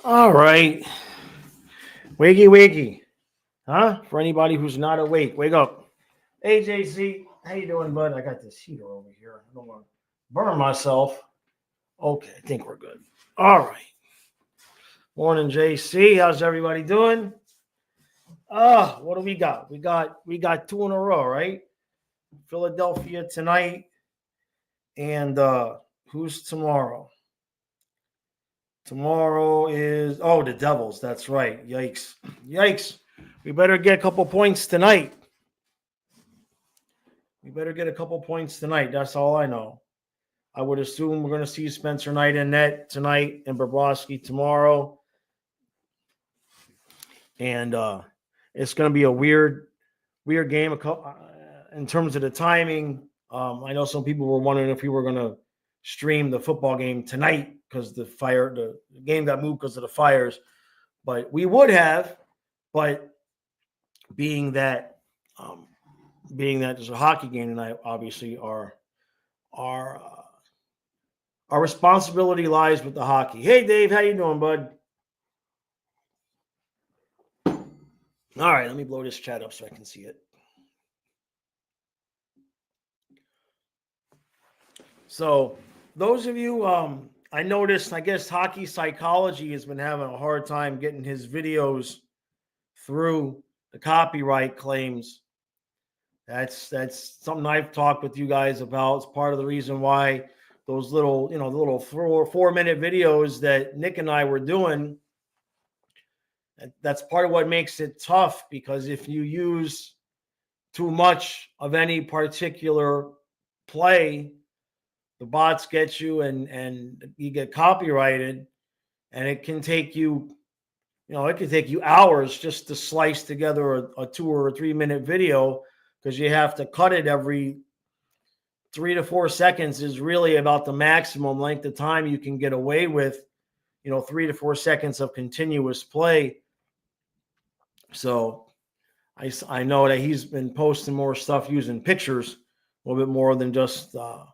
All right. Wakey, wakey. Huh? For anybody who's not awake, wake up. Hey, JC. How you doing, bud? I got this heater over here. I don't want to burn myself. Okay, I think we're good. All right. Morning, JC. How's everybody doing? What do we got? We got two in a row, right? Philadelphia tonight, and who's tomorrow? Tomorrow is the Devils. That's right. Yikes. Yikes. We better get a couple points tonight. We better get a couple points tonight. That's all I know. I would assume we're going to see Spencer Knight in net tonight and Bobrovsky tomorrow. And it's going to be a weird game in terms of the timing. I know some people were wondering if we were going to stream the football game tonight because the game got moved because of the fires. But we would have, but being that there's a hockey game tonight, obviously our responsibility lies with the hockey. Hey, Dave, how you doing, bud? All right, let me blow this chat up so I can see it. So, those of you, I noticed, I guess Hockey Psychology has been having a hard time getting his videos through the copyright claims. That's something I've talked with you guys about. It's part of the reason why those little, the little 4-minute videos that Nick and I were doing, that's part of what makes it tough, because if you use too much of any particular play, the bots get you and you get copyrighted, and it can take you, it can take you hours just to slice together a 2 or 3 minute video, because you have to cut it every 3 to 4 seconds is really about the maximum length of time you can get away with, 3 to 4 seconds of continuous play. So I know that he's been posting more stuff using pictures, a little bit more than just the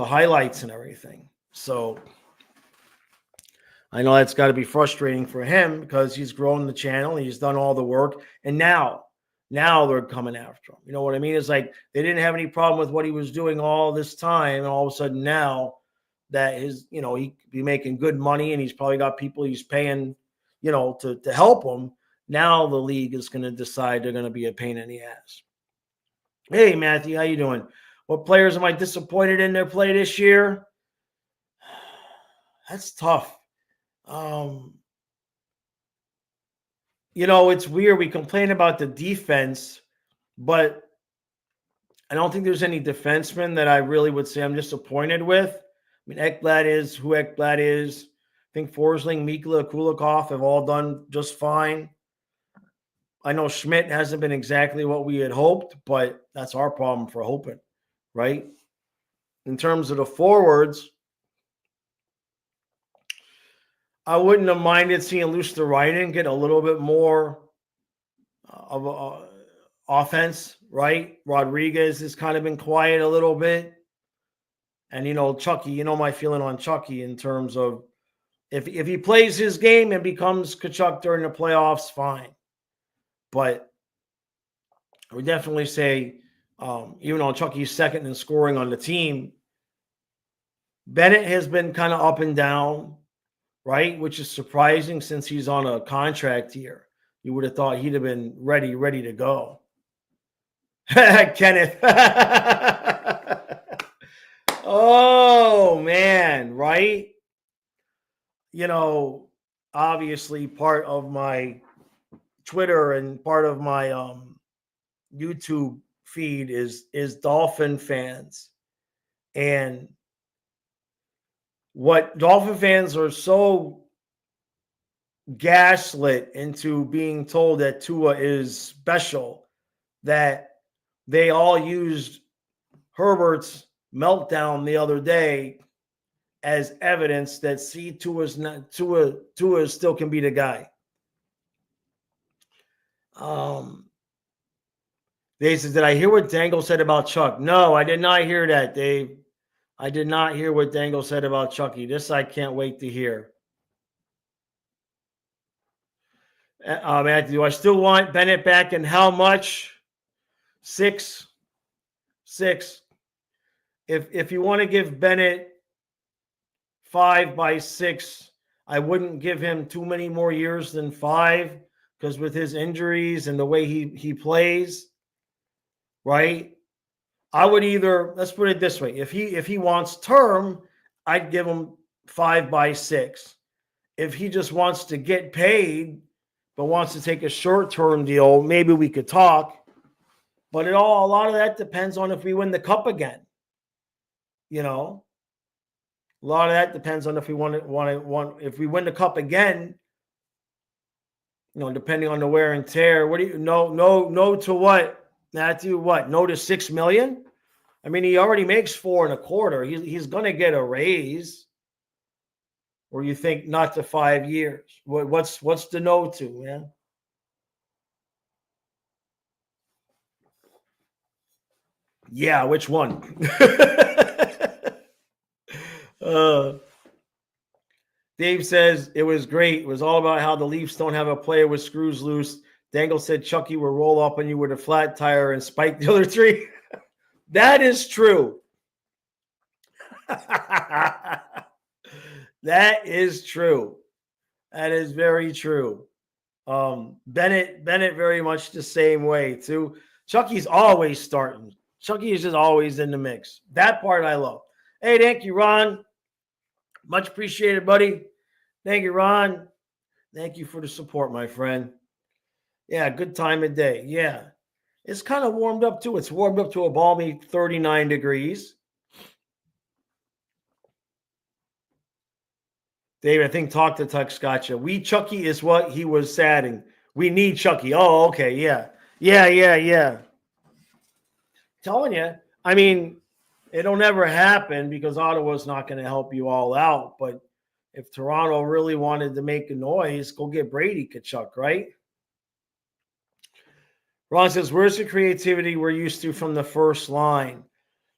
highlights and everything. So I know that's got to be frustrating for him, because he's grown the channel, he's done all the work, and now they're coming after him. You know what I mean? It's like they didn't have any problem with what he was doing all this time, and all of a sudden now that he could be making good money, and he's probably got people he's paying, to help him. Now the league is going to decide they're going to be a pain in the ass. Hey, Matthew, how you doing? What players am I disappointed in their play this year? That's tough. It's weird. We complain about the defense, but I don't think there's any defenseman that I really would say I'm disappointed with. I mean, Ekblad is who Ekblad is. I think Forsling, Mikla, Kulikov have all done just fine. I know Schmidt hasn't been exactly what we had hoped, but that's our problem for hoping, right? In terms of the forwards, I wouldn't have minded seeing Luosterainen get a little bit more of offense, right? Rodriguez has kind of been quiet a little bit. And, Chucky, my feeling on Chucky in terms of if he plays his game and becomes Kachuk during the playoffs, fine. But I would definitely say, even though Chucky's second in scoring on the team, Bennett has been kind of up and down, right? Which is surprising since he's on a contract here. You would have thought he'd have been ready to go. Kenneth. Oh, man, right? Obviously part of my Twitter and part of my YouTube feed is Dolphin fans. And what Dolphin fans are so gaslit into being told that Tua is special that they all used Herbert's meltdown the other day as evidence that Tua still can be the guy. They said, did I hear what Dangle said about Chuck? No, I did not hear that, Dave. I did not hear what Dangle said about Chucky. This I can't wait to hear. Anthony, do I still want Bennett back, and how much? 6. If you want to give Bennett 5 by 6, I wouldn't give him too many more years than 5, because with his injuries and the way he plays, right? I would either, let's put it this way, if he wants term, I'd give him 5 by 6. If he just wants to get paid but wants to take a short-term deal, maybe we could talk. But a lot of that depends on if we win the cup again. You know, a lot of that depends on if we if we win the cup again. You know, depending on the wear and tear. What do you no to what, Matthew? What, no to $6 million? I mean, he already makes 4.25. He's going to get a raise. Or you think not to 5 years? What's the no to, man? Yeah, which one? Dave says it was great. It was all about how the Leafs don't have a player with screws loose. Dangle said Chucky will roll up on you with a flat tire and spike the other 3. That is true. That is true. That is very true. Bennett very much the same way too. Chucky's always starting. Chucky is just always in the mix. That part I love. Hey, thank you, Ron. Much appreciated, buddy. Thank you, Ron. Thank you for the support, my friend. Yeah, good time of day. Yeah. It's kind of warmed up too. It's warmed up to a balmy 39 degrees. Dave, I think talk to Tux gotcha. Chucky is what he was adding. We need Chucky. Oh, okay. Yeah. Telling you, I mean, it'll never happen because Ottawa's not going to help you all out. But if Toronto really wanted to make a noise, go get Brady Tkachuk, right? Ron says, where's the creativity we're used to from the first line?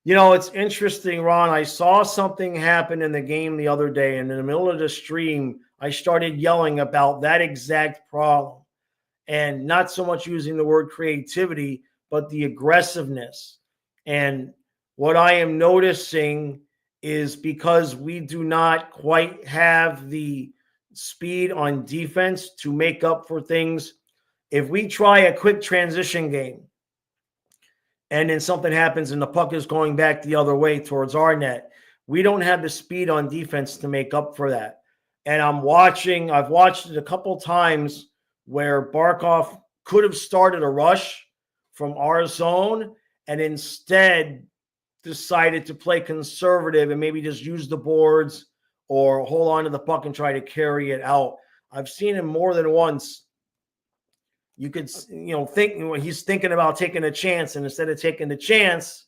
You know, it's interesting, Ron. I saw something happen in the game the other day, and in the middle of the stream, I started yelling about that exact problem. And not so much using the word creativity, but the aggressiveness. And what I am noticing is because we do not quite have the speed on defense to make up for things. If we try a quick transition game and then something happens and the puck is going back the other way towards our net, we don't have the speed on defense to make up for that. And I've watched it a couple times where Barkov could have started a rush from our zone and instead decided to play conservative and maybe just use the boards or hold on to the puck and try to carry it out. I've seen him more than once. You could, think he's thinking about taking a chance, and instead of taking the chance,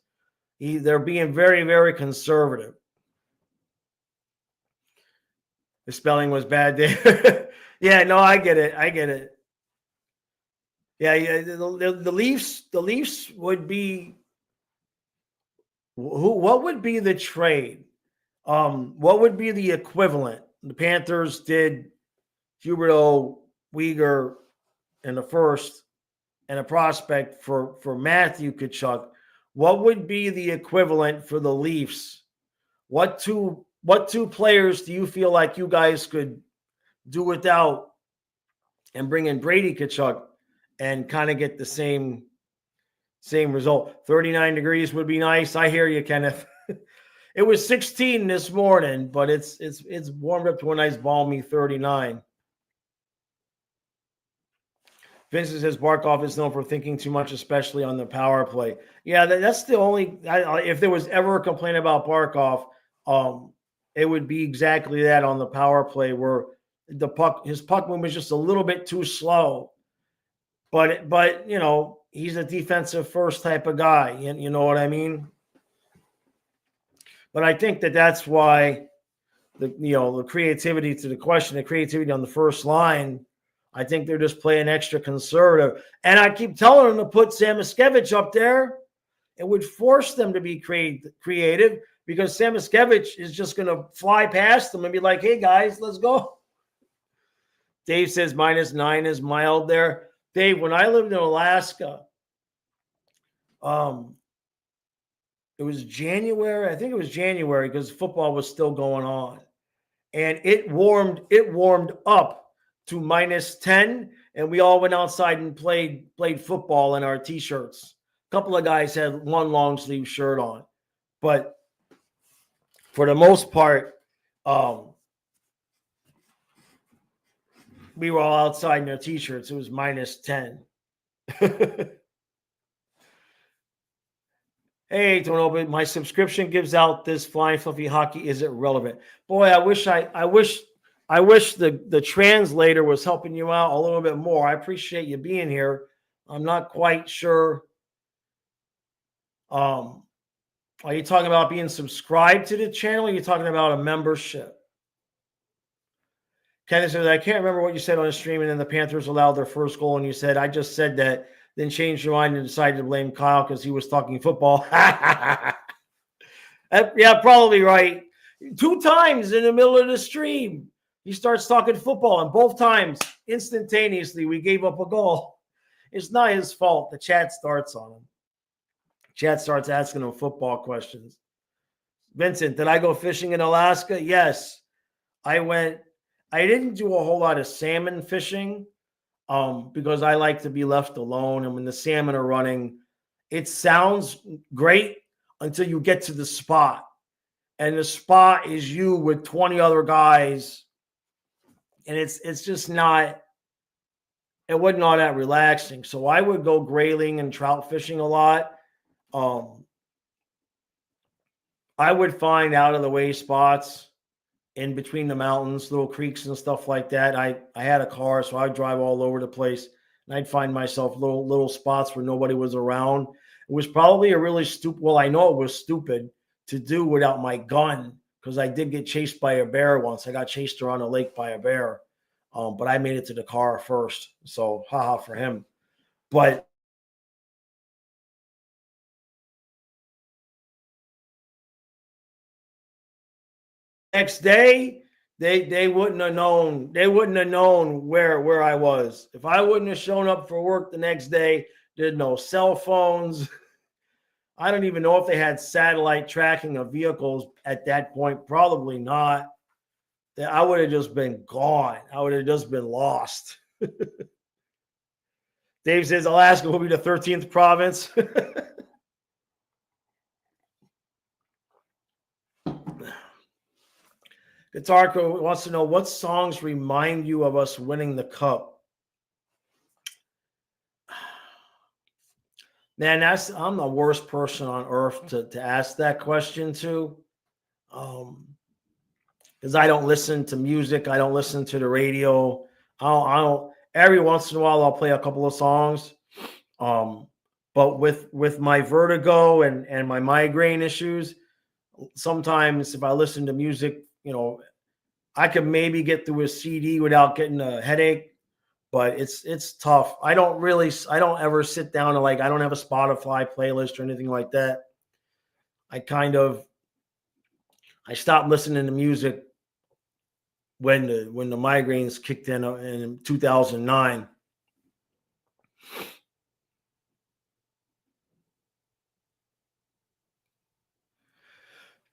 they're being very, very conservative. The spelling was bad there. Yeah, no, I get it. Yeah. The Leafs would be. What would be the trade? What would be the equivalent? The Panthers did Huberdeau, Weegar in the first, and a prospect for Matthew Tkachuk. What would be the equivalent for the Leafs? What two players do you feel like you guys could do without and bring in Brady Tkachuk and kind of get the same result? 39 degrees would be nice. I hear you, Kenneth. It was 16 this morning, but it's warmed up to a nice balmy 39. Vincent says Barkov is known for thinking too much, especially on the power play. Yeah, that's the only. If there was ever a complaint about Barkov, it would be exactly that on the power play, where his puck movement is just a little bit too slow. But he's a defensive first type of guy. You know what I mean? But I think that's why the creativity to the question, the creativity on the first line. I think they're just playing extra conservative. And I keep telling them to put Samoskevich up there. It would force them to be creative because Samiskevich is just going to fly past them and be like, hey, guys, let's go. Dave says -9 is mild there. Dave, when I lived in Alaska, it was January. I think it was January because football was still going on. And it warmed up to -10, and we all went outside and played football in our t-shirts. A couple of guys had one long sleeve shirt on, but for the most part, we were all outside in our t-shirts. It was -10. Hey, Tonoba, my subscription gives out this flying fluffy hockey. Is it relevant? Boy, I wish the translator was helping you out a little bit more. I appreciate you being here. I'm not quite sure. Are you talking about being subscribed to the channel? Or are you talking about a membership? Kenneth says, I can't remember what you said on the stream, and then the Panthers allowed their first goal, and you said, I just said that, then changed your mind and decided to blame Kyle because he was talking football. Yeah, probably right. 2 times in the middle of the stream, he starts talking football, and both times, instantaneously, we gave up a goal. It's not his fault. The chat starts on him. Chat starts asking him football questions. Vincent, did I go fishing in Alaska? Yes. I went. I didn't do a whole lot of salmon fishing because I like to be left alone. And when the salmon are running, it sounds great until you get to the spot. And the spot is you with 20 other guys. And it's just not, it wasn't all that relaxing. So I would go grayling and trout fishing a lot. I would find out of the way spots in between the mountains, little creeks and stuff like that. I had a car, so I'd drive all over the place, and I'd find myself little spots where nobody was around. It was probably a really stupid, well, I know it was stupid to do without my gun, because I did get chased by a bear once. I got chased around a lake by a bear, but I made it to the car first, so haha for him. But next day, they wouldn't have known. They wouldn't have known where I was. If I wouldn't have shown up for work the next day, there's no cell phones. I don't even know if they had satellite tracking of vehicles at that point. Probably not. I would have just been gone. I would have just been lost. Dave says Alaska will be the 13th province. Guitarco wants to know what songs remind you of us winning the cup. Man, I'm the worst person on earth to ask that question to. Because I don't listen to music. I don't listen to the radio. I don't every once in a while I'll play a couple of songs. But with my vertigo and my migraine issues, sometimes if I listen to music, I can maybe get through a CD without getting a headache, but it's tough. I don't ever sit down and I don't have a Spotify playlist or anything like that. I stopped listening to music when the migraines kicked in 2009.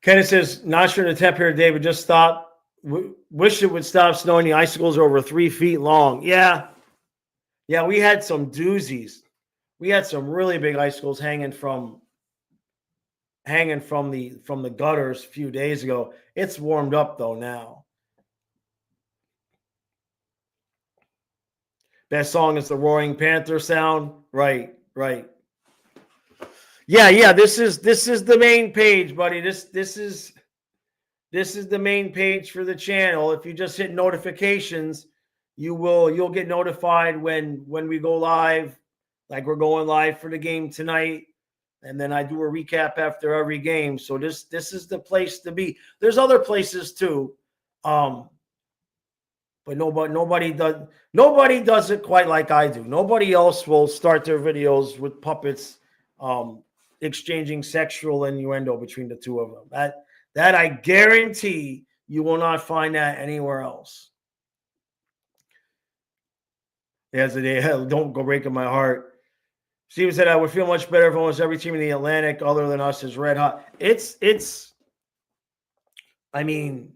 Kenneth says, not sure the temp here, David, just stopped. Wish it would stop snowing. The icicles are over 3 feet long. Yeah, we had some doozies. We had some really big icicles hanging from the gutters a few days ago. It's warmed up though now. Best song is the Roaring Panther sound. Right. Yeah. This is the main page, buddy. This is the main page for the channel. If you just hit notifications, you'll get notified when we go live. Like we're going live for the game tonight, and then I do a recap after every game. So this is the place to be. There's other places too, but nobody does it quite like I do. Nobody else will start their videos with puppets exchanging sexual innuendo between the two of them. That I guarantee you will not find that anywhere else. Yes, don't go breaking my heart. Steven said, I would feel much better if almost every team in the Atlantic other than us is red hot. I mean,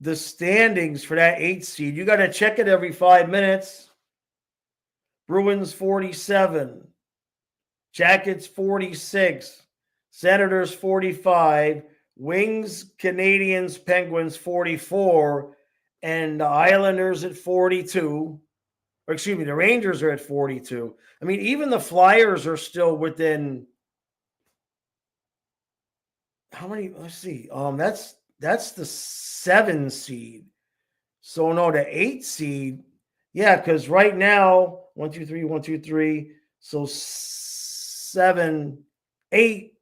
the standings for that 8th seed, you got to check it every 5 minutes. Bruins 47, Jackets 46, Senators 45, Wings, Canadians, Penguins 44, and the Islanders at 42. Or excuse me, the Rangers are at 42. I mean, even the Flyers are still within. How many? Let's see. That's the 7 seed. So no, the 8 seed. Yeah, because right now, 1, 2, 3, 1, 2, 3. So 7, 8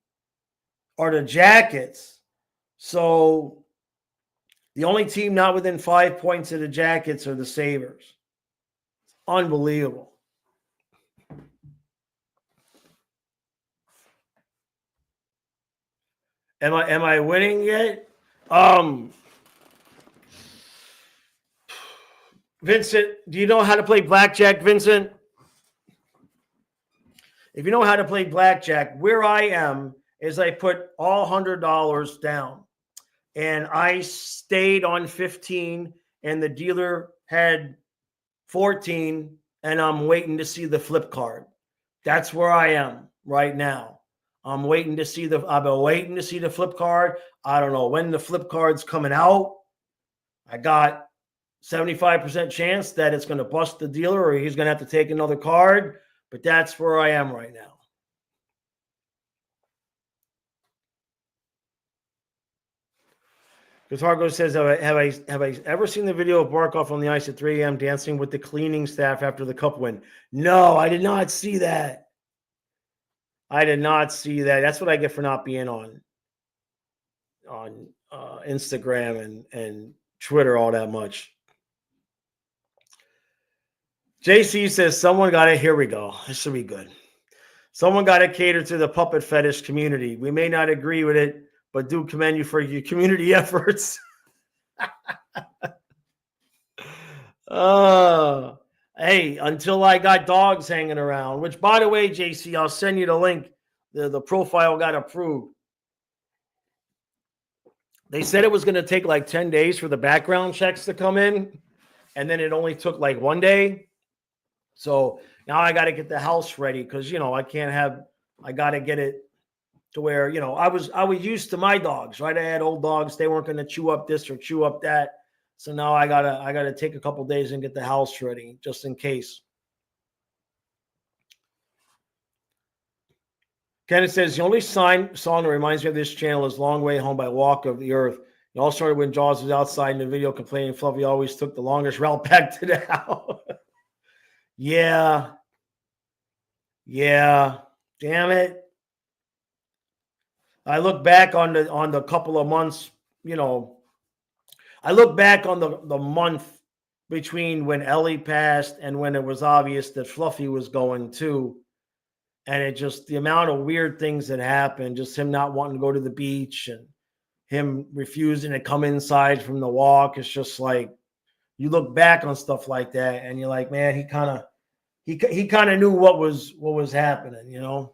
are the Jackets. So the only team not within 5 points of the Jackets are the Sabres. Unbelievable. Am I winning yet? Vincent, do you know how to play blackjack, Vincent? If you know how to play blackjack, where I am is I put all $100 down. And I stayed on 15, and the dealer had 14, and I'm waiting to see the flip card. That's where I am right now. I've been waiting to see the flip card. I don't know when the flip card's coming out. I got 75% chance that it's going to bust the dealer or he's going to have to take another card, but that's where I am right now. Targo says, have I ever seen the video of Barkov on the ice at 3 a.m. dancing with the cleaning staff after the cup win? No, I did not see that. That's what I get for not being on Instagram and Twitter all that much. JC says, someone got to, here we go. This should be good. Someone got to cater to the puppet fetish community. We may not agree with it, but do commend you for your community efforts. Hey, until I got dogs hanging around, which, by the way, JC, I'll send you the link. The profile got approved. They said it was going to take like 10 days for the background checks to come in, and then it only took like 1 day. So now I got to get the house ready because, I got to get it to where, I was used to my dogs, right? I had old dogs. They weren't going to chew up this or chew up that. So now I gotta take a couple days and get the house ready just in case. Kenneth says, the only song that reminds me of this channel is Long Way Home by Walk of the Earth. It all started when Jaws was outside in the video complaining Fluffy always took the longest route back to the house. Yeah. Damn it. I look back on the couple of months, I look back on the month between when Ellie passed and when it was obvious that Fluffy was going too. And it just, the amount of weird things that happened, just him not wanting to go to the beach and him refusing to come inside from the walk. It's just like, you look back on stuff like that and you're like, man, he kind of knew what was happening,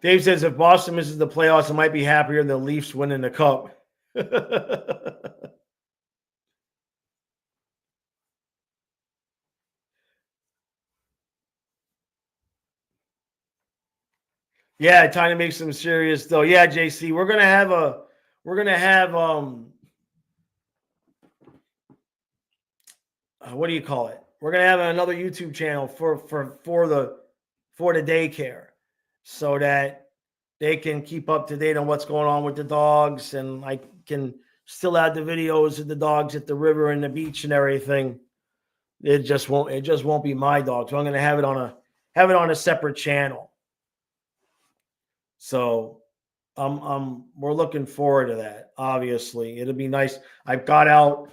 Dave says, if Boston misses the playoffs, it might be happier than the Leafs winning the cup. Yeah, time to make some serious though. Yeah, JC, we're gonna have what do you call it? We're gonna have another YouTube channel for the daycare, so that they can keep up to date on what's going on with the dogs, and I can still add the videos of the dogs at the river and the beach and everything. It just won't be my dog. So I'm gonna have it on a separate channel. So we're looking forward to that. Obviously, it'll be nice. I've got out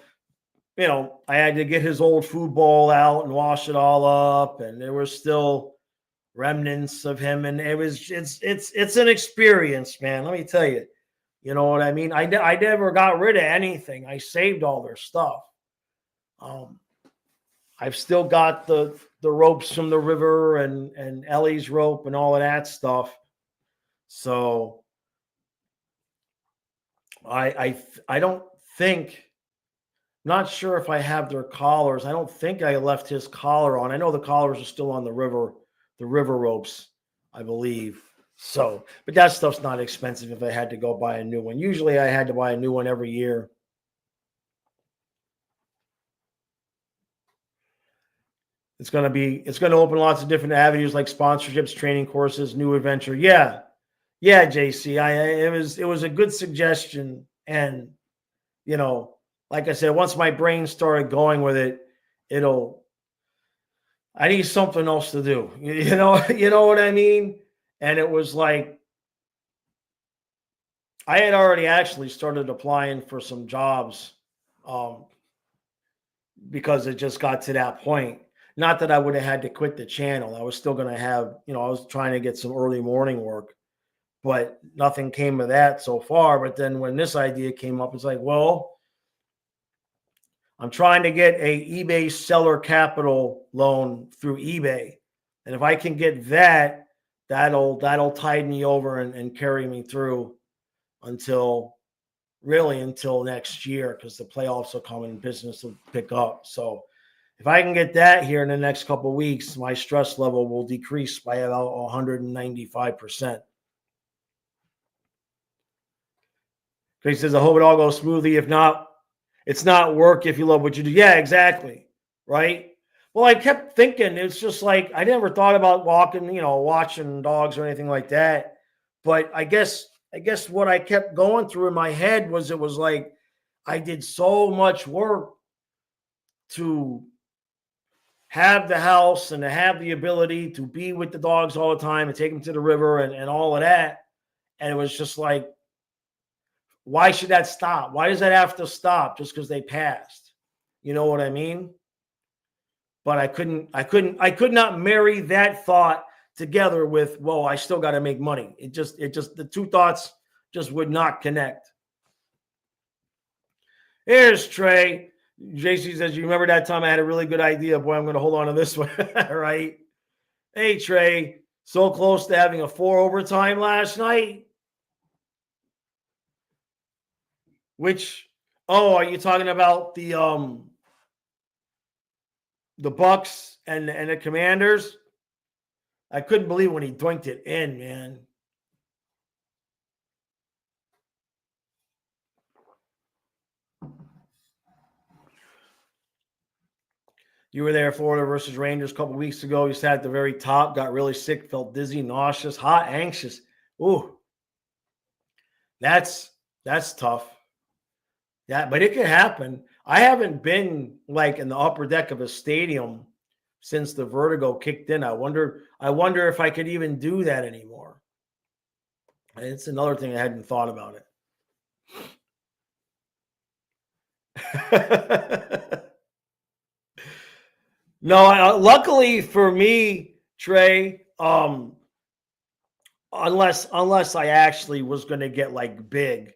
I had to get his old food bowl out and wash it all up, and there were still remnants of him, and it's an experience, man. Let me tell you. You know what I mean? I never got rid of anything. I saved all their stuff. I've still got the ropes from the river and Ellie's rope and all of that stuff. So I don't think, not sure if I have their collars. I don't think I left his collar on. I know the collars are still on the river ropes, I believe. So, but that stuff's not expensive if I had to go buy a new one. Usually I had to buy a new one every year. It's going to open lots of different avenues like sponsorships, training courses, new adventure. Yeah. Yeah, JC. It was a good suggestion. And, like I said, once my brain started going with it, I need something else to do. You know what I mean? And it was like, I had already actually started applying for some jobs because it just got to that point. Not that I would have had to quit the channel. I was still going to have, I was trying to get some early morning work, but nothing came of that so far. But then when this idea came up, it's like, well, I'm trying to get a eBay seller capital loan through eBay. And if I can get that, that'll tide me over and carry me through until next year, because the playoffs will come and business will pick up. So if I can get that here in the next couple of weeks, my stress level will decrease by about 195%. He says, I hope it all goes smoothly. If not, it's not work if you love what you do. Yeah, exactly. Right. Well, I kept thinking, it's just like, I never thought about watching dogs or anything like that. But I guess what I kept going through in my head was, it was like, I did so much work to have the house and to have the ability to be with the dogs all the time and take them to the river and all of that. And it was just like, why should that stop? Why does that have to stop just because they passed? You know what I mean? But I could not marry that thought together with, well, I still got to make money. It just, the two thoughts just would not connect. Here's Trey. JC says, you remember that time I had a really good idea? Boy, I'm going to hold on to this one. Right? Hey, Trey, so close to having a 4 overtime last night. Are you talking about the Bucks and the Commanders? I couldn't believe when he dunked it in, man. You were there, Florida versus Rangers a couple weeks ago. You sat at the very top, got really sick, felt dizzy, nauseous, hot, anxious. Ooh, that's tough. Yeah, but it can happen. I haven't been like in the upper deck of a stadium since the vertigo kicked in. I wonder if I could even do that anymore. And it's another thing I hadn't thought about it. No, luckily for me, Trey, unless I actually was going to get like big,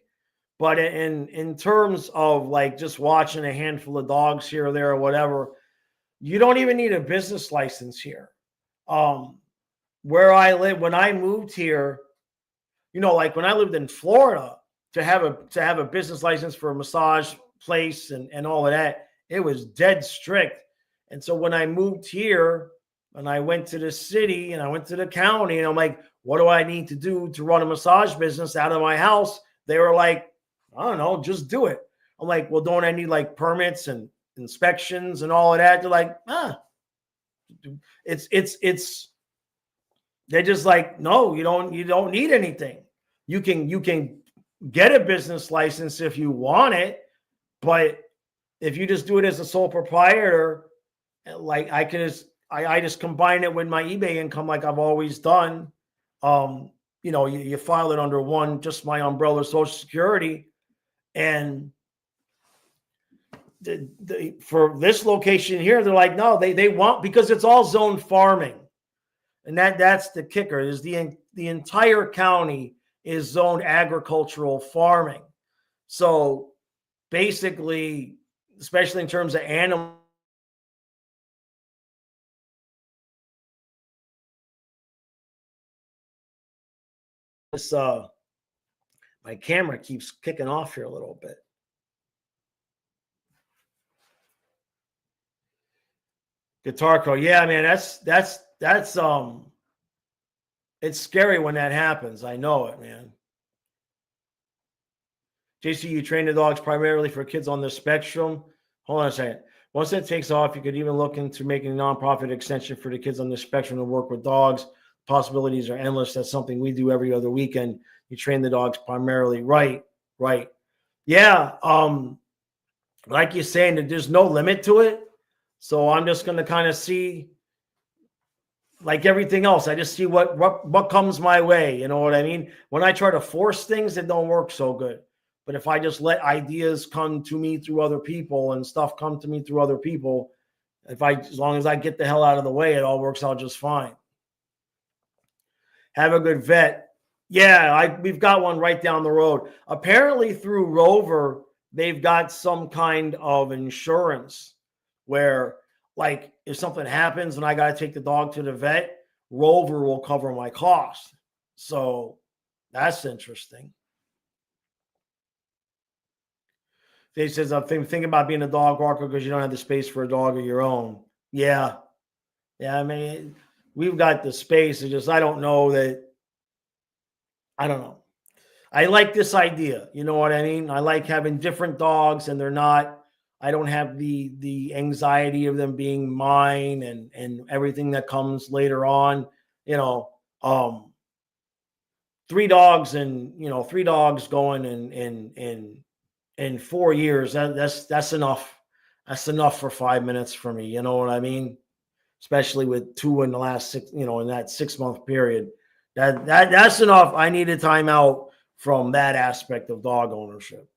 but in terms of like just watching a handful of dogs here or there or whatever, you don't even need a business license here. Where I live, when I moved here, like when I lived in Florida, to have a business license for a massage place and all of that, it was dead strict. And so when I moved here and I went to the city and I went to the county and I'm like, what do I need to do to run a massage business out of my house? They were like, I don't know, just do it. I'm like, well, don't I need like permits and inspections and all of that? They're like, it's they're just like, no, you don't need anything. You can get a business license if you want it, but if you just do it as a sole proprietor, like I just combine it with my eBay income like I've always done. You file it under one, just my umbrella Social Security, and for this location here, they're like, no, they want, because it's all zone farming. And that's the kicker, is the entire county is zoned agricultural farming. So basically, especially in terms of animals, this my camera keeps kicking off here a little bit. Guitar Pro, yeah, man, that's it's scary when that happens. I know it, man. JC, you train the dogs primarily for kids on the spectrum. Hold on a second. Once it takes off, you could even look into making a nonprofit extension for the kids on the spectrum to work with dogs. Possibilities are endless. That's something we do every other weekend. You train the dogs primarily. Right. Yeah. Like you're saying, that there's no limit to it. So I'm just going to kind of see, like everything else, I just see what comes my way. You know what I mean? When I try to force things, it don't work so good. But if I just let ideas come to me through other people and stuff come to me through other people, as long as I get the hell out of the way, it all works out just fine. Have a good vet. Yeah, we've got one right down the road. Apparently through Rover, they've got some kind of insurance where, like, if something happens and I got to take the dog to the vet, Rover will cover my cost. So that's interesting. They says, I'm thinking about being a dog walker because you don't have the space for a dog of your own. Yeah. I mean, we've got the space. It's just, I don't know. I like this idea. You know what I mean? I like having different dogs, and I don't have the anxiety of them being mine and everything that comes later on. 3 dogs going in 4 years. That's enough. That's enough for 5 minutes for me. You know what I mean? Especially with 2 in the last 6, in that 6-month period. That's enough. I need a timeout from that aspect of dog ownership.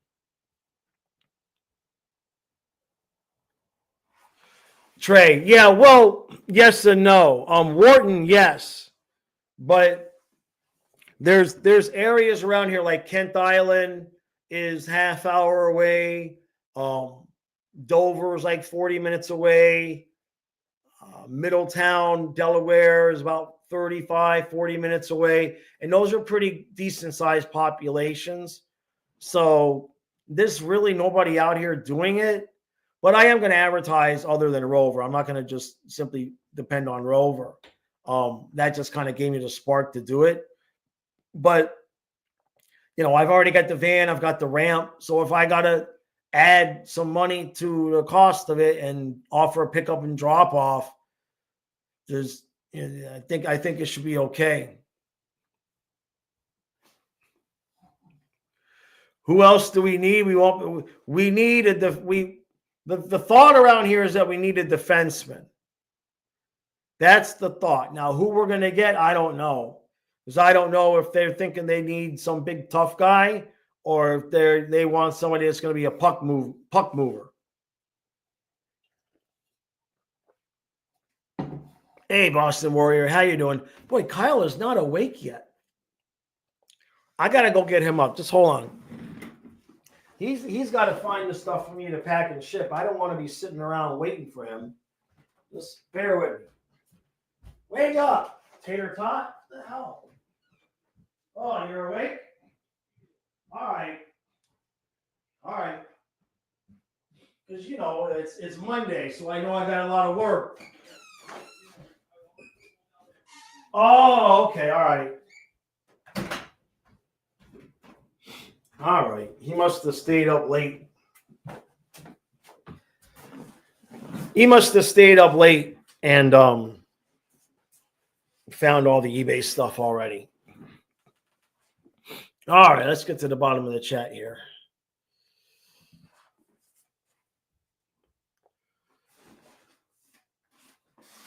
Trey, yeah, well, yes and no. Wharton, yes, but there's areas around here like Kent Island is half hour away. Dover is like 40 minutes away. Middletown, Delaware is about 35, 40 minutes away. And those are pretty decent sized populations. So there's really nobody out here doing it. But I am going to advertise other than Rover. I'm not going to just simply depend on Rover. That just kind of gave me the spark to do it. But, I've already got the van. I've got the ramp. So if I got to add some money to the cost of it and offer a pickup and drop off, I think it should be okay. Who else do we need? The thought around here is that we need a defenseman. That's the thought. Now, who we're going to get, I don't know. Because I don't know if they're thinking they need some big tough guy or if they want somebody that's going to be a puck mover. Hey, Boston Warrior, how you doing? Boy, Kyle is not awake yet. I got to go get him up. Just hold on. He's got to find the stuff for me to pack and ship. I don't want to be sitting around waiting for him. Just bear with me. Wake up, Tater Tot. What the hell? Oh, you're awake? All right. Because, it's Monday, so I know I got a lot of work. Oh, okay. All right. All right. He must have stayed up late. And found all the eBay stuff already. All right. Let's get to the bottom of the chat here.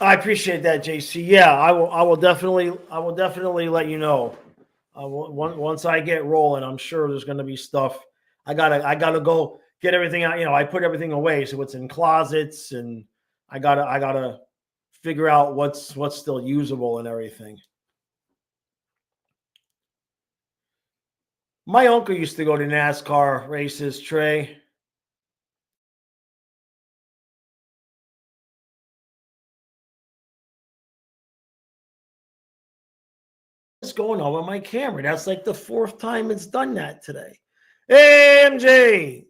I appreciate that, JC. Yeah, I will definitely let you know. Once I get rolling, I'm sure there's going to be stuff. I gotta go get everything out. I put everything away, so it's in closets, and I gotta figure out what's still usable and everything. My uncle used to go to NASCAR races, Trey. What's going on with my camera? That's like the fourth time it's done that today. Hey, MJ.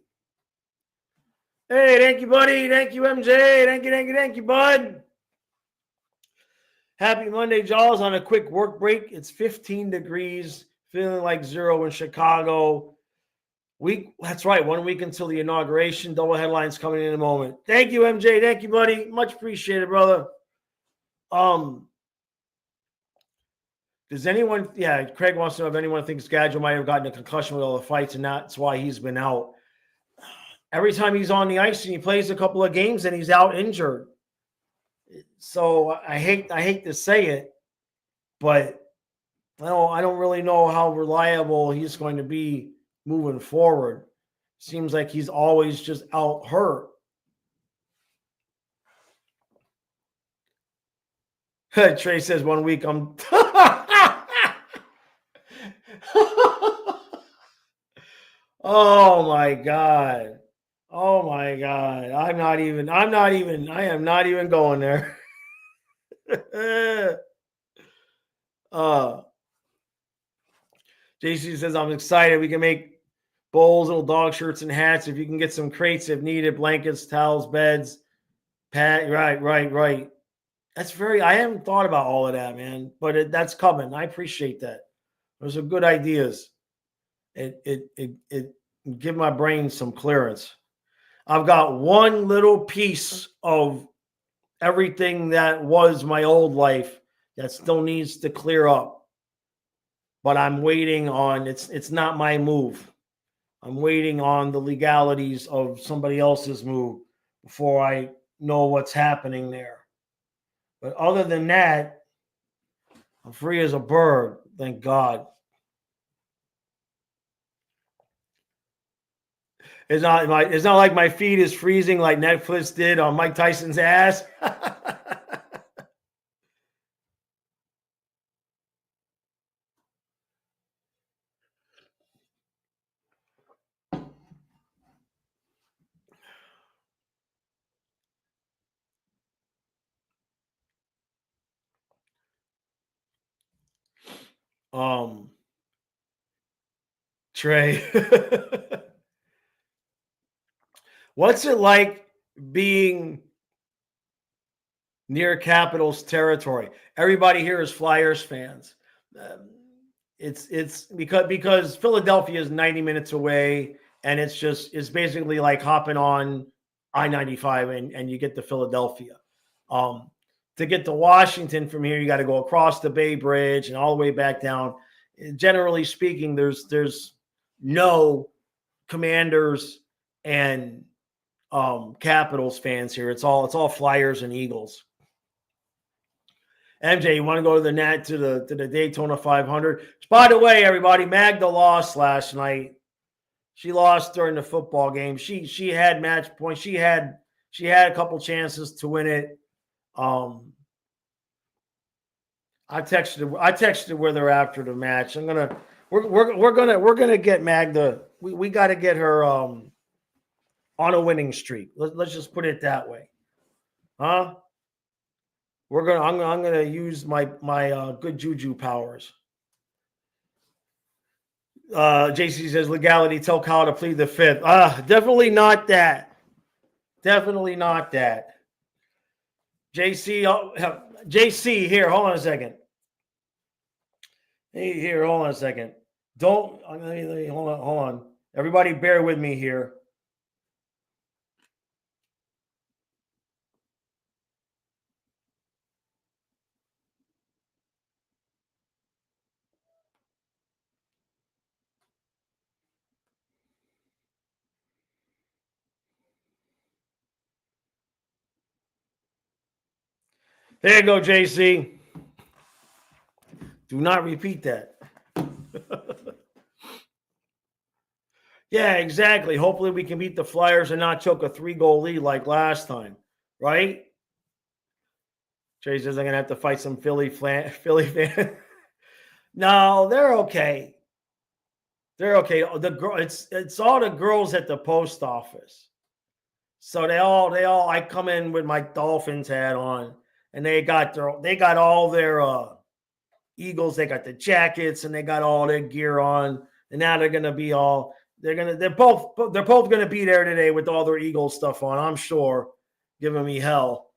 Hey, thank you, buddy. Thank you, MJ. Thank you, bud. Happy Monday, Jaws. On a quick work break. It's 15 degrees, feeling like zero in Chicago. That's right. 1 week until the inauguration. Double headlines coming in a moment. Thank you, MJ. Thank you, buddy. Much appreciated, brother. Does anyone? Yeah, Craig wants to know if anyone thinks Gadget might have gotten a concussion with all the fights, and that's why he's been out. Every time he's on the ice and he plays a couple of games, and he's out injured. So I hate to say it, but I don't really know how reliable he's going to be moving forward. Seems like he's always just out hurt. Trey says 1 week I'm Oh my God. Oh my God. I am not even going there. JC says, I'm excited. We can make bowls, little dog shirts, and hats. If you can get some crates if needed, blankets, towels, beds, right. I haven't thought about all of that, man, but that's coming. I appreciate that. Those are good ideas. It give my brain some clearance. I've got one little piece of everything that was my old life that still needs to clear up. But I'm waiting on it's not my move. I'm waiting on the legalities of somebody else's move before I know what's happening there. But other than that, I'm free as a bird, thank God. It's not like my feed is freezing like Netflix did on Mike Tyson's ass. Trey. What's it like being near Capitals territory? Everybody here is Flyers fans. It's because Philadelphia is 90 minutes away, and it's basically like hopping on I-95 and you get to Philadelphia. To get to Washington from here, you got to go across the Bay Bridge and all the way back down. Generally speaking, there's no Commanders and Capitals fans here. It's all Flyers and Eagles. MJ, you want to go to the Daytona 500? By the way, everybody, Magda lost last night. She lost during the football game. She had match points. She had a couple chances to win it. I texted with her after the match. We're gonna get Magda. We got to get her on a winning streak. Let's just put it that way, huh? I'm gonna use my good juju powers. JC says legality. Tell Kyle to plead the fifth. Definitely not that. Definitely not that. JC here. Hold on a second. Hey, here. Hold on a second. Don't. Let me hold on. Everybody, bear with me here. There you go, JC. Do not repeat that. Yeah, exactly. Hopefully we can beat the Flyers and not choke a 3-goal lead like last time, right? Jay says I'm gonna have to fight some Philly fan. No, they're okay. They're okay. The girl, it's all the girls at the post office. So they all. I come in with my Dolphins hat on, and they got all their Eagles. They got the jackets, and they got all their gear on. And now they're gonna be all. They're both gonna be there today with all their Eagles stuff on. I'm sure, giving me hell.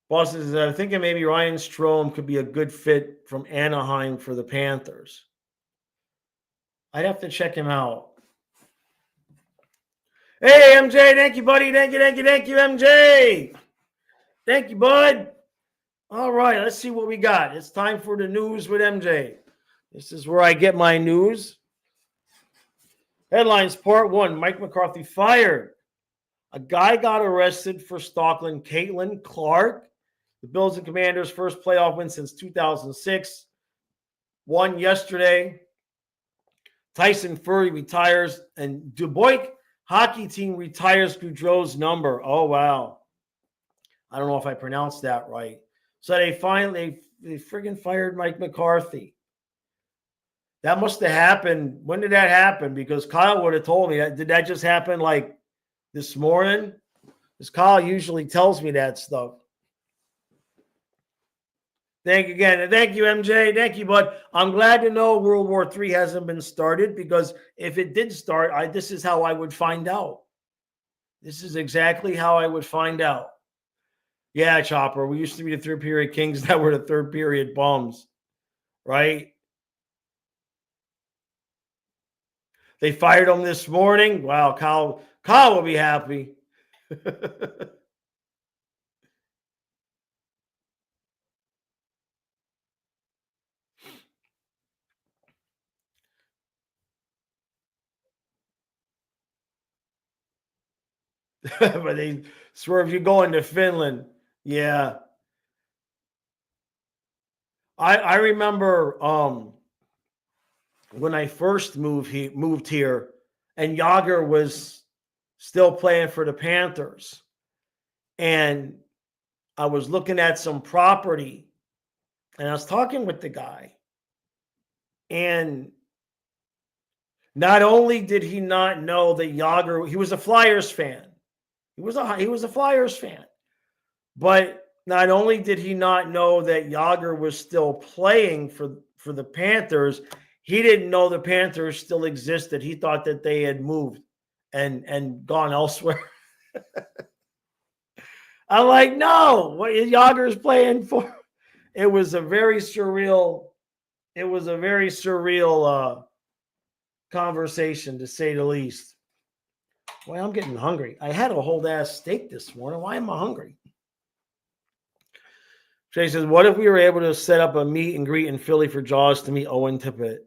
Boston says, I'm thinking maybe Ryan Strome could be a good fit from Anaheim for the Panthers. I'd have to check him out. Hey, MJ, thank you, buddy. Thank you, MJ. Thank you, bud. All right, let's see what we got. It's time for the news with MJ. This is where I get my news. Headlines Part 1, Mike McCarthy fired. A guy got arrested for stalking Caitlin Clark. The Bills and Commanders' first playoff win since 2006. Won yesterday. Tyson Fury retires, and Dubois hockey team retires Goudreau's number. Oh, wow. I don't know if I pronounced that right. So they friggin' fired Mike McCarthy. That must have happened. When did that happen? Because Kyle would have told me that. Did that just happen like this morning? Because Kyle usually tells me that stuff. Thank you again. And thank you, MJ. Thank you, bud. I'm glad to know World War III hasn't been started, because if it did start, this is how I would find out. This is exactly how I would find out. Yeah, Chopper. We used to be the third period kings. Now we're the third period bums, right? They fired him this morning. Wow, Kyle will be happy. But they swerve you going to Finland. Yeah. I remember when I first moved here, and Yager was still playing for the Panthers. And I was looking at some property, and I was talking with the guy. And not only did he not know that Yager, he was a Flyers fan. He was a Flyers fan. But not only did he not know that Yager was still playing for the Panthers, he didn't know the Panthers still existed. He thought that they had moved and gone elsewhere. I'm like, no, what Yager's playing for? It was a very surreal conversation, to say the least. Well, I'm getting hungry. I had a whole ass steak this morning. Why am I hungry? Jay says, what if we were able to set up a meet and greet in Philly for Jaws to meet Owen Tippett?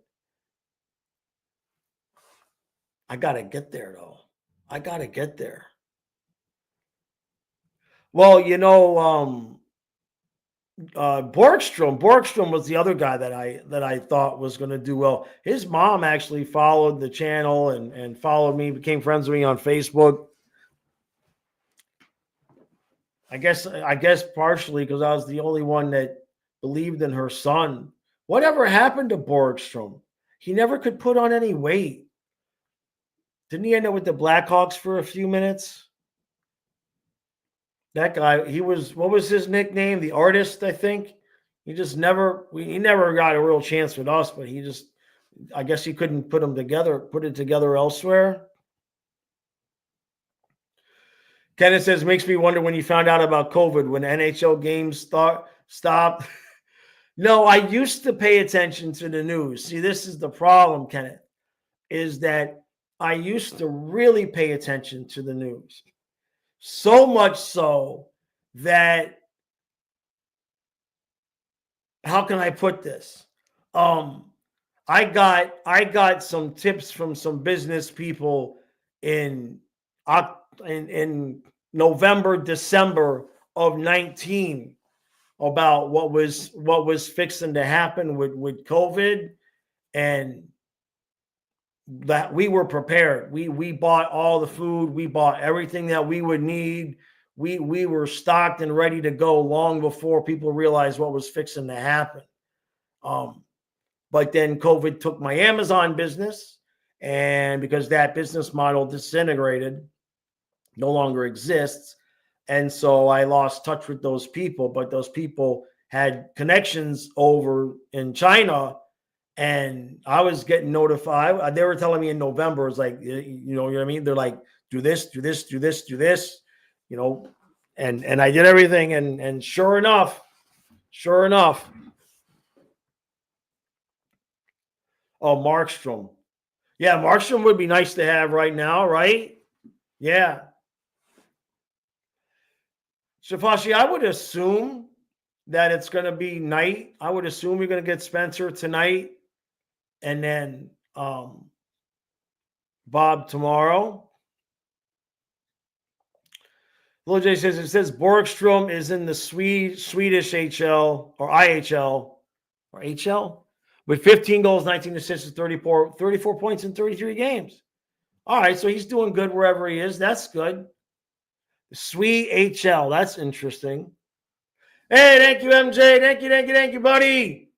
I got to get there, though. I got to get there. Well, Borgstrom was the other guy that I thought was going to do well. His mom actually followed the channel and followed me, became friends with me on Facebook. I guess partially because I was the only one that believed in her son. Whatever happened to Borgstrom? He never could put on any weight. Didn't he end up with the Blackhawks for a few minutes? That guy, what was his nickname? The Artist, I think. He never got a real chance with us, but I guess he couldn't put it together elsewhere. Kenneth says, makes me wonder when you found out about COVID, when NHL games stopped. No, I used to pay attention to the news. See, this is the problem, Kenneth, is that I used to really pay attention to the news. So much so that, how can I put this? I got some tips from some business people in November, December of 19 about what was fixing to happen with COVID. And that we were prepared. We bought all the food. We bought everything that we would need. We were stocked and ready to go long before people realized what was fixing to happen. But then COVID took my Amazon business, and because that business model disintegrated, no longer exists. And so I lost touch with those people, but those people had connections over in China, and I was getting notified. They were telling me in November, it's like, you know what I mean? They're like, do this, do this, do this, do this, you know, and I did everything. And sure enough, oh, Markstrom. Yeah, Markstrom would be nice to have right now, right? Yeah. Shafashi, I would assume that it's going to be night. I would assume you're going to get Spencer tonight and then Bob tomorrow. Little J says, it says Borgstrom is in the Swedish HL or IHL or HL with 15 goals, 19 assists, 34 points in 33 games. All right, so he's doing good wherever he is. That's good. The Swede HL, that's interesting. Hey, thank you, MJ. Thank you, buddy.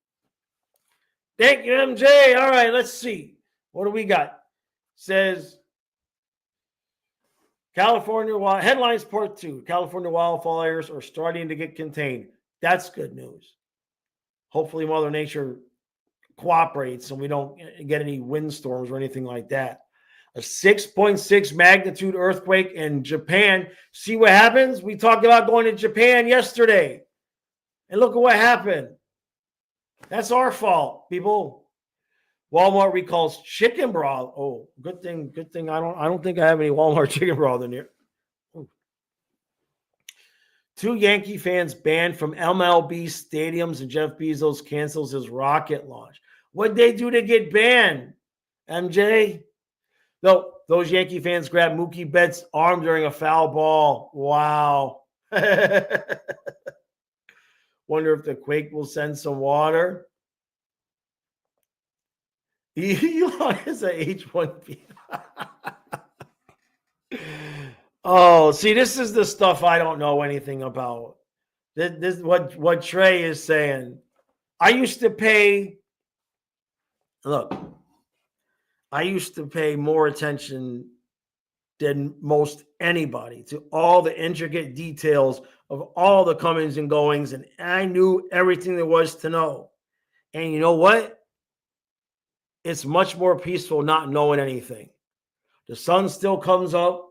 Thank you, MJ. All right, let's see. What do we got? Says California headlines part 2. California wildfires are starting to get contained. That's good news. Hopefully Mother Nature cooperates and we don't get any windstorms or anything like that. A 6.6 magnitude earthquake in Japan. See what happens? We talked about going to Japan yesterday. And look at what happened. That's our fault, people. Walmart recalls chicken broth. Oh, good thing. I don't think I have any Walmart chicken broth in here. Ooh. 2 Yankee fans banned from MLB stadiums, and Jeff Bezos cancels his rocket launch. What'd they do to get banned, MJ? No, those Yankee fans grabbed Mookie Betts' arm during a foul ball. Wow. Wonder if the quake will send some water. Elon is a H1B. Oh, see, this is the stuff I don't know anything about. This what Trey is saying. I used to pay more attention than most anybody to all the intricate details of all the comings and goings, and I knew everything there was to know. And you know what? It's much more peaceful not knowing anything. The sun still comes up.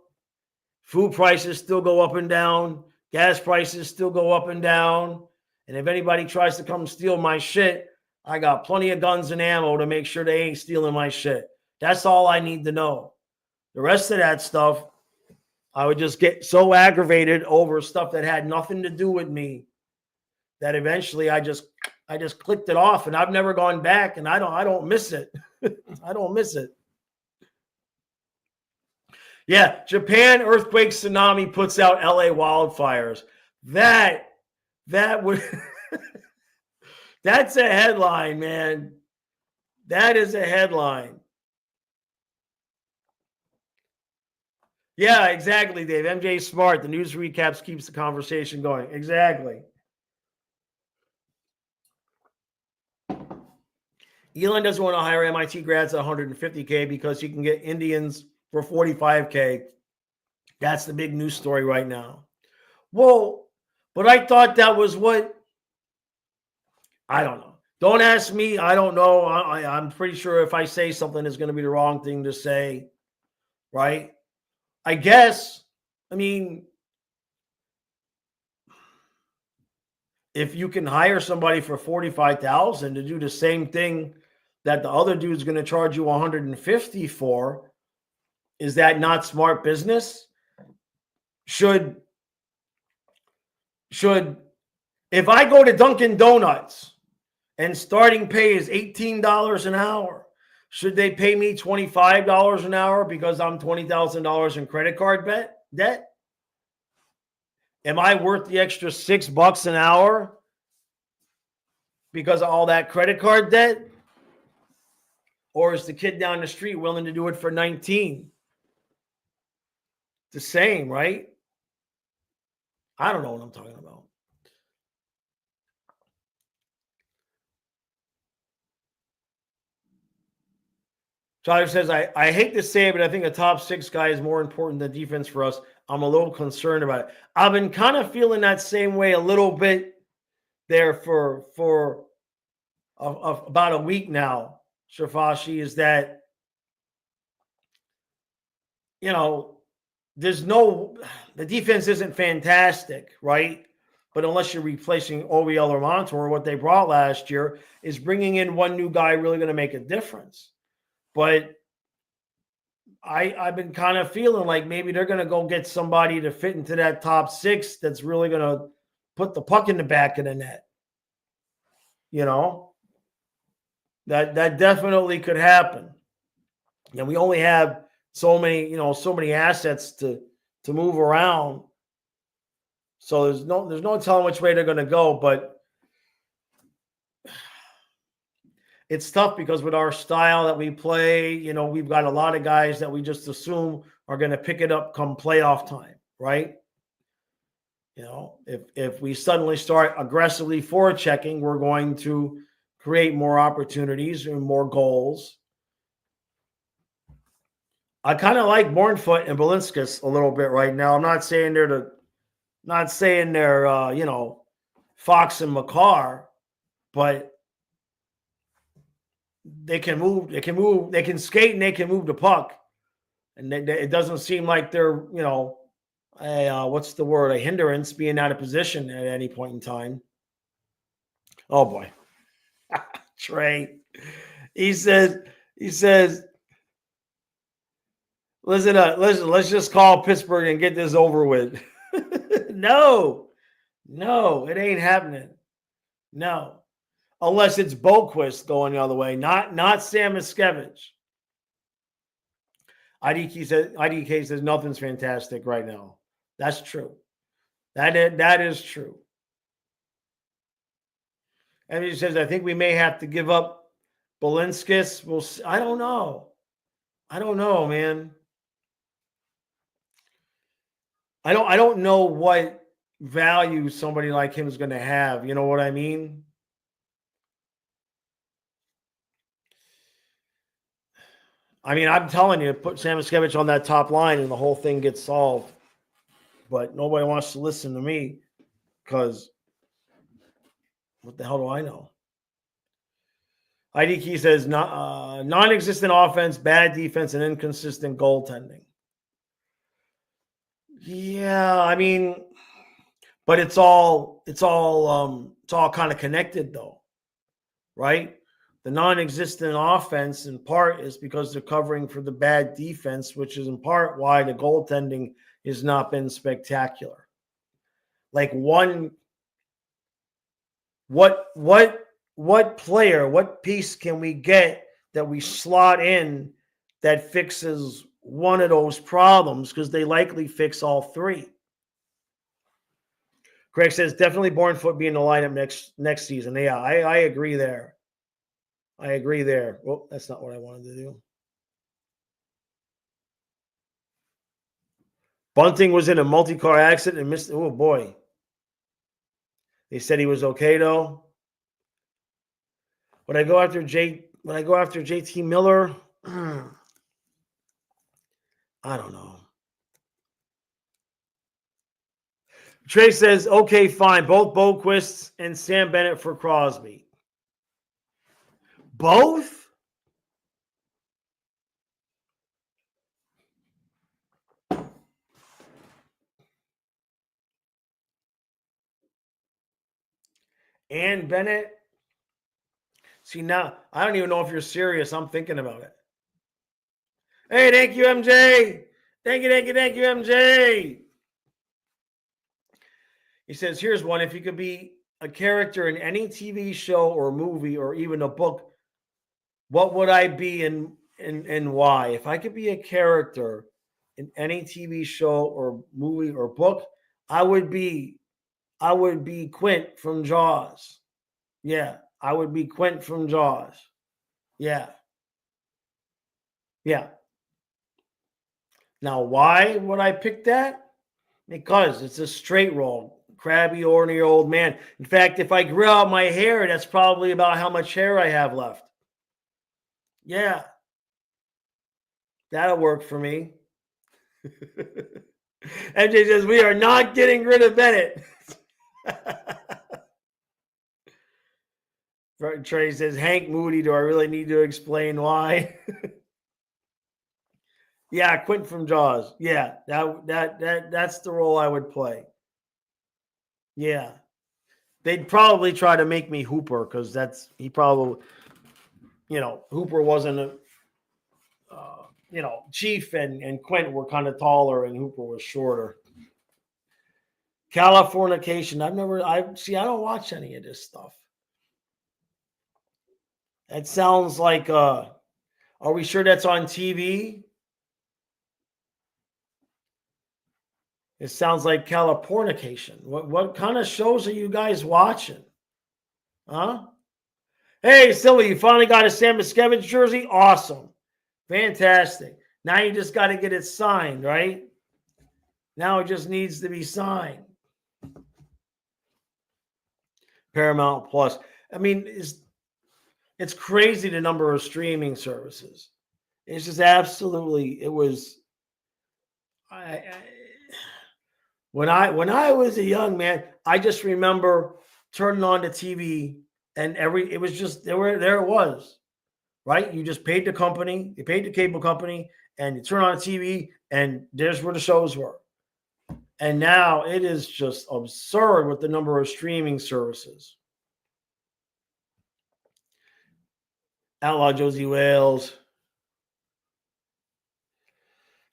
Food prices still go up and down. Gas prices still go up and down. And if anybody tries to come steal my shit, I got plenty of guns and ammo to make sure they ain't stealing my shit. That's all I need to know. The rest of that stuff, I would just get so aggravated over stuff that had nothing to do with me that eventually I just clicked it off, and I've never gone back, and I don't miss it. I don't miss it. Yeah, Japan earthquake tsunami puts out LA wildfires. That would that's a headline, man. That is a headline. Yeah, exactly, Dave. MJ's smart. The news recaps keeps the conversation going. Exactly. Elon doesn't want to hire MIT grads at $150K because he can get Indians for $45K. That's the big news story right now. Well, but I thought that was what, I don't know. Don't ask me. I don't know. I'm pretty sure if I say something, it's going to be the wrong thing to say, right? I guess, I mean, if you can hire somebody for $45,000 to do the same thing that the other dude's going to charge you $150 for, is that not smart business? Should if I go to Dunkin' Donuts and starting pay is $18 an hour, should they pay me $25 an hour because I'm $20,000 in credit card debt? Am I worth the extra $6 an hour because of all that credit card debt? Or is the kid down the street willing to do it for 19? The same, right? I don't know what I'm talking about. Tyler says, I hate to say it, but I think a top 6 guy is more important than defense for us. I'm a little concerned about it. I've been kind of feeling that same way a little bit there for about a week now, Shafashi, is that, the defense isn't fantastic, right? But unless you're replacing OBL or Montour, what they brought last year is bringing in one new guy really going to make a difference. But I've been kind of feeling like maybe they're going to go get somebody to fit into that top 6 that's really going to put the puck in the back of the net. That definitely could happen. And we only have so many assets to move around. So there's no telling which way they're going to go, but it's tough because with our style that we play, we've got a lot of guys that we just assume are going to pick it up come playoff time, right? If we suddenly start aggressively forechecking, we're going to create more opportunities and more goals. I kind of like Bornfoot and Balinskis a little bit right now. I'm not saying they're Fox and McCarr, but they can move. They can skate and they can move the puck. And it doesn't seem like they're, what's the word? A hindrance being out of position at any point in time. Oh boy. Trey. He says, listen, let's just call Pittsburgh and get this over with. No, it ain't happening. No. Unless it's Boquist going the other way, not Sam Miskevich. IDK says nothing's fantastic right now. That's true. That is true. And he says, I think we may have to give up Balinskis. We'll see. I don't know, man. I don't know what value somebody like him is going to have. You know what I mean? I'm telling you, put Sam Miskevich on that top line and the whole thing gets solved. But nobody wants to listen to me because what the hell do I know? IDK says non-existent offense, bad defense, and inconsistent goaltending. Yeah, but it's all kind of connected though, right? The non-existent offense in part is because they're covering for the bad defense, which is in part why the goaltending has not been spectacular. Like what player, what piece can we get that we slot in that fixes one of those problems? Because they likely fix all 3. Craig says definitely Bornfoot be in the lineup next season. Yeah, I agree there. Well, that's not what I wanted to do. Bunting was in a multi-car accident and missed. Oh boy. They said he was okay though. Would I go after JT Miller? I don't know. Trey says, okay, fine. Both Boquist and Sam Bennett for Crosby. Both? And Bennett? See, now, I don't even know if you're serious. I'm thinking about it. Hey, thank you, MJ. Thank you, MJ. He says, here's one. If you could be a character in any TV show or movie or even a book, what would I be and why? If I could be a character in any TV show or movie or book, I would be Quint from Jaws. Yeah, I would be Quint from Jaws. Yeah. Yeah. Now, why would I pick that? Because it's a straight roll, crabby, ordinary old man. In fact, if I grew out my hair, that's probably about how much hair I have left. Yeah, that'll work for me. MJ says, we are not getting rid of Bennett. Trey says, Hank Moody, do I really need to explain why? Yeah, Quentin from Jaws. Yeah, that's the role I would play. Yeah. They'd probably try to make me Hooper because he probably, Hooper wasn't a, Chief and Quentin were kind of taller and Hooper was shorter. Californication. I don't watch any of this stuff. That sounds like, are we sure that's on TV? It sounds like Californication. What kind of shows are you guys watching? Huh? Hey, Sylvie, you finally got a Sam Miscavige jersey? Awesome. Fantastic. Now you just got to get it signed, right? Now it just needs to be signed. Paramount Plus. I mean, it's crazy the number of streaming services. It's just absolutely, it was, when I was a young man, I just remember turning on the TV and it was just, there it was, right? You just paid the company, you paid the cable company, and you turn on the TV and there's where the shows were. And now it is just absurd with the number of streaming services. Outlaw Josie Wales.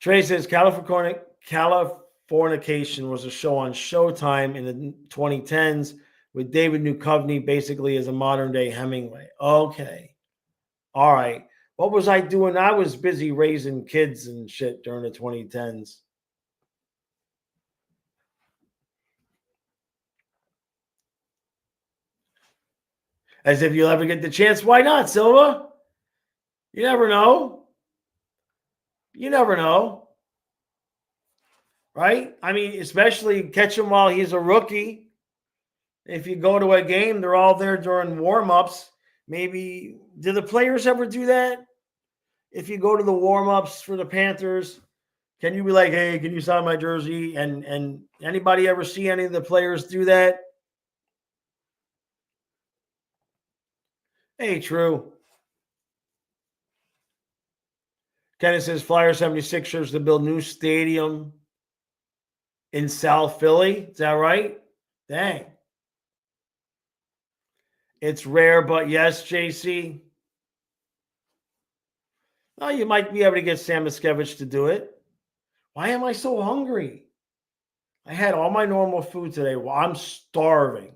Trey says Californication was a show on Showtime in the 2010s with David Duchovny basically as a modern day Hemingway. Okay. All right. What was I doing? I was busy raising kids and shit during the 2010s. As if you'll ever get the chance. Why not, Silva? You never know. You never know. Right? I mean, especially catch him while he's a rookie. If you go to a game, they're all there during warm-ups. Maybe, do the players ever do that? If you go to the warm-ups for the Panthers, can you be like, hey, can you sign my jersey? And anybody ever see any of the players do that? Hey, true. Kenneth says Flyer 76ers to build new stadium in South Philly. Is that right? Dang. It's rare, but yes, JC. Well, you might be able to get Sam Miscavige to do it. Why am I so hungry? I had all my normal food today. Well, I'm starving.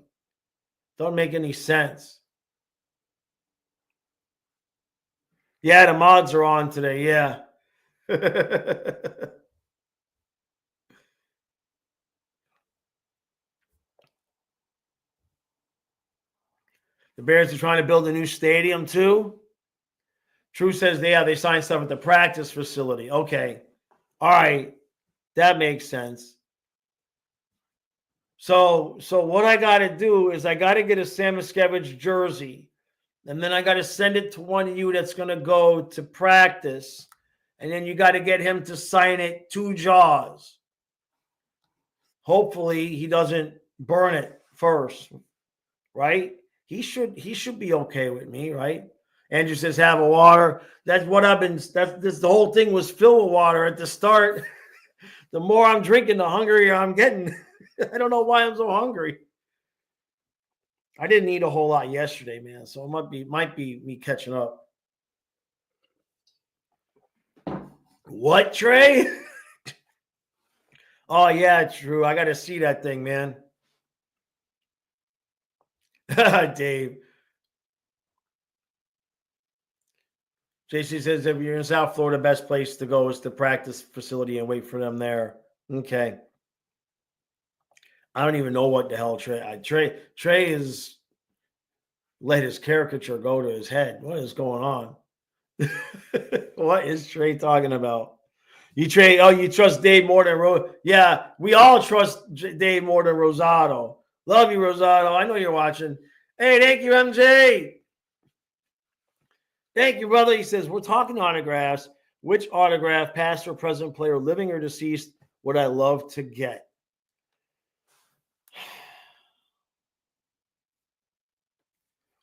Don't make any sense. Yeah, the mods are on today. Yeah. The Bears are trying to build a new stadium too. True says, they signed stuff at the practice facility. Okay. All right. That makes sense. So what I got to do is I got to get a Sam Miscavige jersey, and then I got to send it to one of you that's going to go to practice, and then you got to get him to sign it to Jaws. Hopefully he doesn't burn it first, right? He should be okay with me, right? Andrew says have a water. That's what I've been. The whole thing was fill with water at the start. The more I'm drinking, the hungrier I'm getting. I don't know why I'm so hungry. I didn't eat a whole lot yesterday, man. So it might be me catching up. What, Trey? Oh, yeah, true. I got to see that thing, man. Dave. JC says if you're in South Florida, best place to go is the practice facility and wait for them there. Okay. I don't even know what the hell Trey is let his caricature go to his head. What is going on? What is Trey talking about? You trust Dave more than Yeah, we all trust Dave more than Rosado. Love you, Rosado. I know you're watching. Hey, thank you, MJ. Thank you, brother. He says, we're talking autographs. Which autograph, past or present player, living or deceased, would I love to get?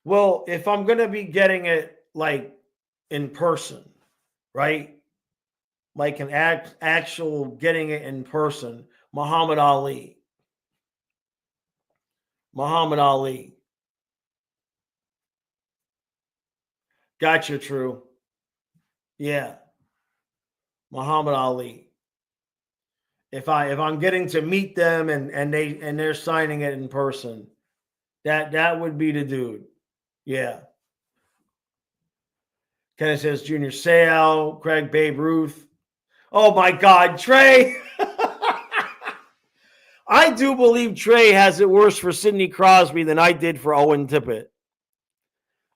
Well, if I'm going to be getting it like in person, right? Like an actual getting it in person, Muhammad Ali. Muhammad Ali. Gotcha, true. Yeah. Muhammad Ali. If I'm getting to meet them and they're signing it in person, that would be the dude. Yeah. Kenneth says Junior Seau, Craig Babe Ruth. Oh my God, Trey. I do believe Trey has it worse for Sidney Crosby than I did for Owen Tippett.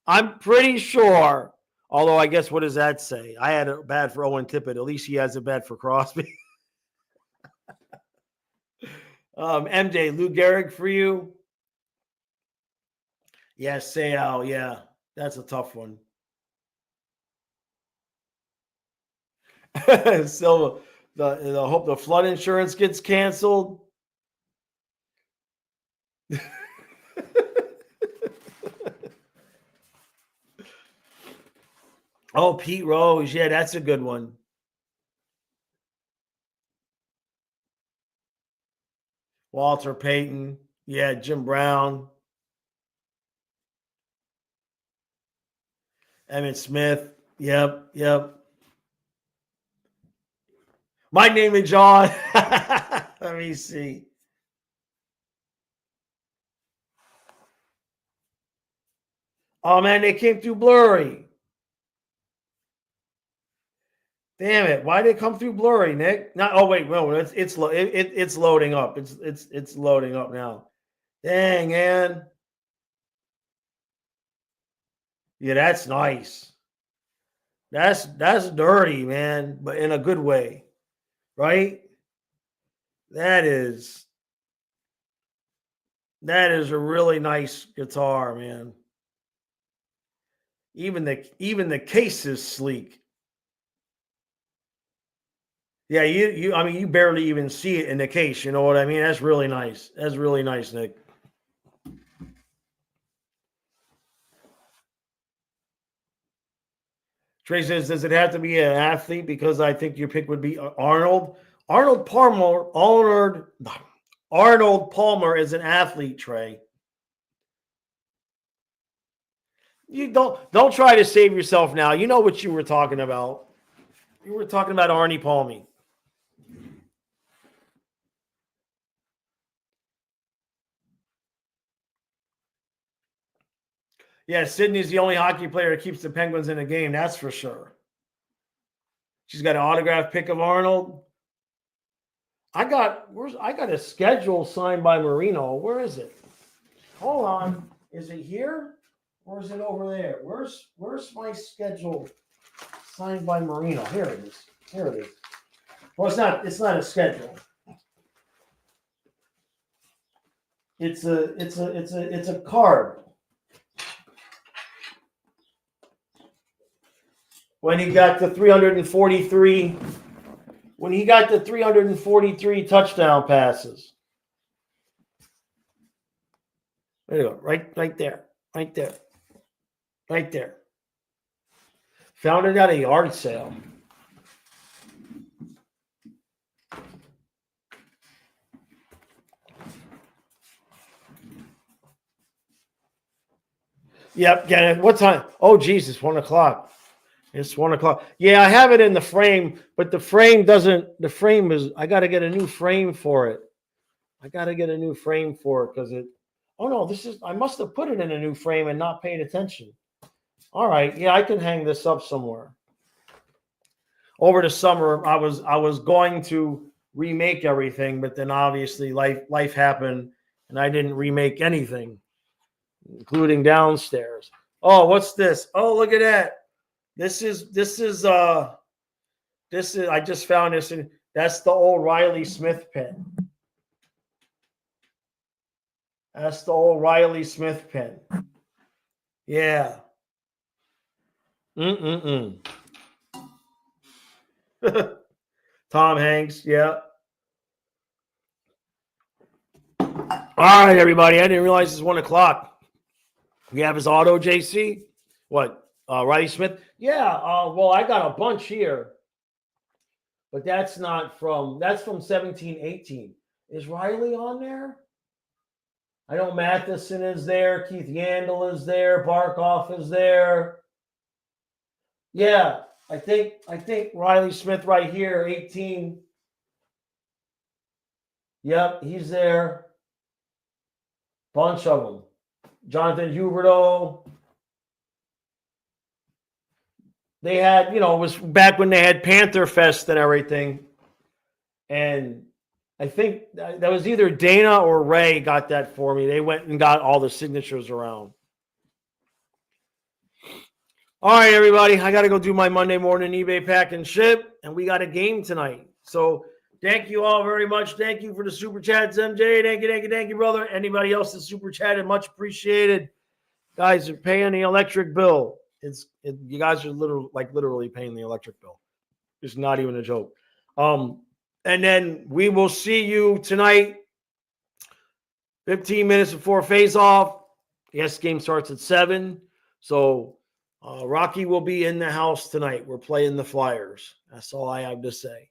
I'm pretty sure. Although I guess what does that say? I had it bad for Owen Tippett. At least he has it bad for Crosby. MJ, Lou Gehrig for you. Yeah, Seau. Yeah, that's a tough one. So the hope the flood insurance gets canceled. Oh, Pete Rose. Yeah, that's a good one. Walter Payton. Yeah, Jim Brown. Emmitt Smith. Yep. My name is John. Let me see. Oh man, they came through blurry. Damn it! Why did it come through blurry, Nick? Not. Oh wait, no, it's loading up. It's loading up now. Dang, man. Yeah, that's nice. That's dirty, man, but in a good way, right? That is a really nice guitar, man. Even the case is sleek. Yeah, you barely even see it in the case. You know what I mean? That's really nice. That's really nice, Nick. Trey says, does it have to be an athlete? Because I think your pick would be Arnold. Arnold Palmer is an athlete, Trey. You don't try to save yourself now. You know what you were talking about. You were talking about Arnie Palmy. Yeah, Sydney's the only hockey player that keeps the Penguins in the game. That's for sure. She's got an autograph pick of Arnold. I got a schedule signed by Marino. Where is it? Hold on. Is it here or is it over there? Where's my schedule signed by Marino? Here it is. Well, it's not a schedule. It's a card. When he got the 343 touchdown passes. There you go. Right there. Found it at a yard sale. Yep. Get it. What time? Oh, Jesus, 1:00. It's 1:00. Yeah, I have it in the frame, but the frame is, I got to get a new frame for it. because oh no, I must have put it in a new frame and not paid attention. All right. Yeah, I can hang this up somewhere. Over the summer, I was going to remake everything, but then obviously life happened and I didn't remake anything, including downstairs. Oh, what's this? Oh, look at that. This is I just found this, and that's the old Riley Smith pen. That's the old Riley Smith pen. Yeah. Mm-mm-mm. Tom Hanks, yeah. All right, everybody. I didn't realize it's 1 o'clock. We have his auto, JC. What? Riley Smith? Yeah. Well, I got a bunch here, but that's from 1718. Is Riley on there? I know Matheson is there. Keith Yandel is there. Barkov is there. Yeah, I think Riley Smith right here, 18. Yep, he's there. Bunch of them. Jonathan Huberto. They had, it was back when they had Panther Fest and everything. And I think that was either Dana or Ray got that for me. They went and got all the signatures around. All right, everybody. I got to go do my Monday morning eBay pack and ship, and we got a game tonight. So thank you all very much. Thank you for the super chats, MJ. Thank you, brother. Anybody else that super chatted, much appreciated. Guys are paying the electric bill. You guys are literally paying the electric bill. It's not even a joke. And then we will see you tonight, 15 minutes before face-off. Yes, game starts at 7. So Rocky will be in the house tonight. We're playing the Flyers. That's all I have to say.